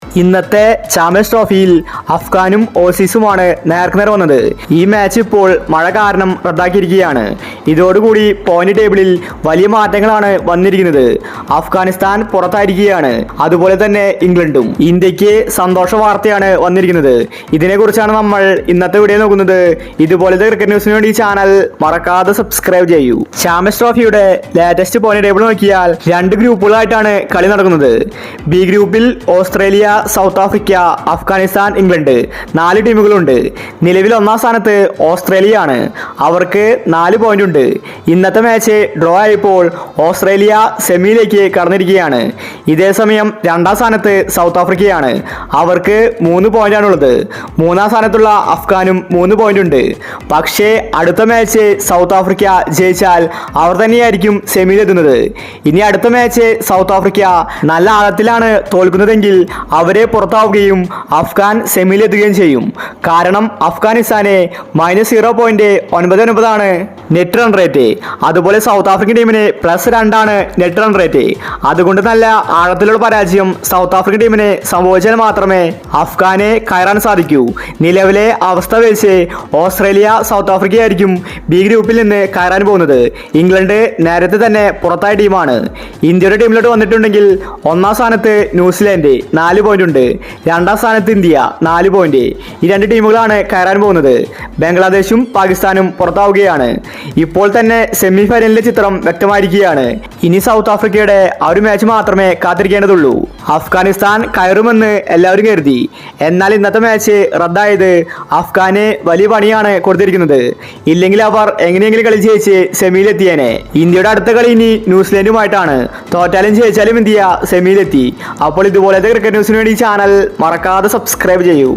ഇന്നത്തെ ചാമ്പ്യൻസ് ട്രോഫിയിൽ അഫ്ഗാനും ഓസീസുമാണ് നേർക്കുനേർ വന്നത്. ഈ മാച്ച് ഇപ്പോൾ മഴ കാരണം റദ്ദാക്കിയിരിക്കുകയാണ്. ഇതോടുകൂടി പോയിന്റ് ടേബിളിൽ വലിയ മാറ്റങ്ങളാണ് വന്നിരിക്കുന്നത്. അഫ്ഗാനിസ്ഥാൻ പുറത്തായിരിക്കുകയാണ്, അതുപോലെ തന്നെ ഇംഗ്ലണ്ടും. ഇന്ത്യക്ക് സന്തോഷ വാർത്തയാണ് വന്നിരിക്കുന്നത്. ഇതിനെക്കുറിച്ചാണ് നമ്മൾ ഇന്നത്തെ വീഡിയോ നോക്കുന്നത്. ഇതുപോലത്തെ ക്രിക്കറ്റ് ന്യൂസിന് വേണ്ടി ഈ ചാനൽ മറക്കാതെ സബ്സ്ക്രൈബ് ചെയ്യൂ. ചാമ്പ്യൻസ് ട്രോഫിയുടെ ലേറ്റസ്റ്റ് പോയിന്റ് ടേബിൾ നോക്കിയാൽ 2 ഗ്രൂപ്പുകളായിട്ടാണ് കളി നടക്കുന്നത്. ബി ഗ്രൂപ്പിൽ Australia, south Africa, Afghanistan, England 4 ടീമുകളുണ്ട്. നിലവിൽ 1-ാം സ്ഥാനത്ത് ഓസ്ട്രേലിയയാണ്. അവർക്ക് 4 പോയിന്റ് ഉണ്ട്. ഇന്നത്തെ മാച്ച് ഡ്രോ ആയപ്പോൾ ഓസ്ട്രേലിയ സെമിയിലേക്ക് കടന്നിരിക്കുകയാണ്. ഇതേസമയം 2-ാം സ്ഥാനത്ത് സൗത്ത് ആഫ്രിക്കയാണ്. അവർക്ക് 3 പോയിന്റാണുള്ളത്. 3-ാം സ്ഥാനത്തുള്ള അഫ്ഗാനും 3 പോയിന്റ് ഉണ്ട്. പക്ഷേ അടുത്ത മാച്ച് സൗത്ത് ആഫ്രിക്ക ജയിച്ചാൽ അവർ തന്നെയായിരിക്കും സെമിയിലെത്തുന്നത്. ഇനി അടുത്ത മാച്ച് സൗത്ത് ആഫ്രിക്ക നല്ല ആഴത്തിലാണ് തോൽക്കുന്നതെങ്കിൽ അവരെ പുറത്താവുകയും അഫ്ഗാൻ സെമിയിലെത്തുകയും ചെയ്യും. കാരണം അഫ്ഗാനിസ്ഥാനെ -0.99 ആണ് നെറ്റ് റൺ റേറ്റ്. അതുപോലെ സൗത്ത് ആഫ്രിക്കൻ ടീമിന് +2 നെറ്റ് റൺ റേറ്റ്. അതുകൊണ്ട് നല്ല ആഴത്തിലുള്ള പരാജയം സൗത്ത് ആഫ്രിക്കൻ ടീമിന് സംഭവിച്ചാൽ മാത്രമേ അഫ്ഗാനെ കയറാൻ സാധിക്കൂ. നിലവിലെ അവസ്ഥ വെച്ച് ഓസ്ട്രേലിയ, സൗത്ത് ആഫ്രിക്ക ആയിരിക്കും ബി ഗ്രൂപ്പിൽ നിന്ന് കയറാൻ പോകുന്നത്. ഇംഗ്ലണ്ട് നേരത്തെ തന്നെ പുറത്തായ ടീമാണ്. ഇന്ത്യയുടെ ടീമിലോട്ട് വന്നിട്ടുണ്ടെങ്കിൽ 1-ാം സ്ഥാനത്ത് ന്യൂസിലാൻഡ് 4 പോയിന്റ് ഉണ്ട്. 2-ാം സ്ഥാനത്ത് ഇന്ത്യ 4 പോയിന്റ്. ഈ 2 ടീമുകളാണ് കയറാൻ പോകുന്നത്. ബംഗ്ലാദേശും പാകിസ്ഥാനും പുറത്താവുകയാണ്. ഇപ്പോൾ തന്നെ സെമി ഫൈനലിലെ ചിത്രം വ്യക്തമായിരിക്കുകയാണ്. ഇനി സൗത്ത് ആഫ്രിക്കയുടെ ആ ഒരു മാച്ച് മാത്രമേ കാത്തിരിക്കേണ്ടതുള്ളൂ. അഫ്ഗാനിസ്ഥാൻ കയറുമെന്ന് എല്ലാവരും കരുതി. എന്നാൽ ഇന്നത്തെ മാച്ച് റദ്ദായത് അഫ്ഗാന് വലിയ പണിയാണ് കൊടുത്തിരിക്കുന്നത്. ഇല്ലെങ്കിൽ അവർ എങ്ങനെയെങ്കിലും കളി ജയിച്ച് സെമിയിലെത്തിയേനെ. ഇന്ത്യയുടെ അടുത്ത കളി ഇനി ന്യൂസിലാൻഡുമായിട്ടാണ്. തോറ്റാലും ജയിച്ചാലും ഇന്ത്യ സെമിയിലെത്തി. അപ്പോൾ ഇതുപോലത്തെ ക്രിക്കറ്റ് ന്യൂസിന് വേണ്ടി ചാനൽ മറക്കാതെ സബ്സ്ക്രൈബ് ചെയ്യൂ.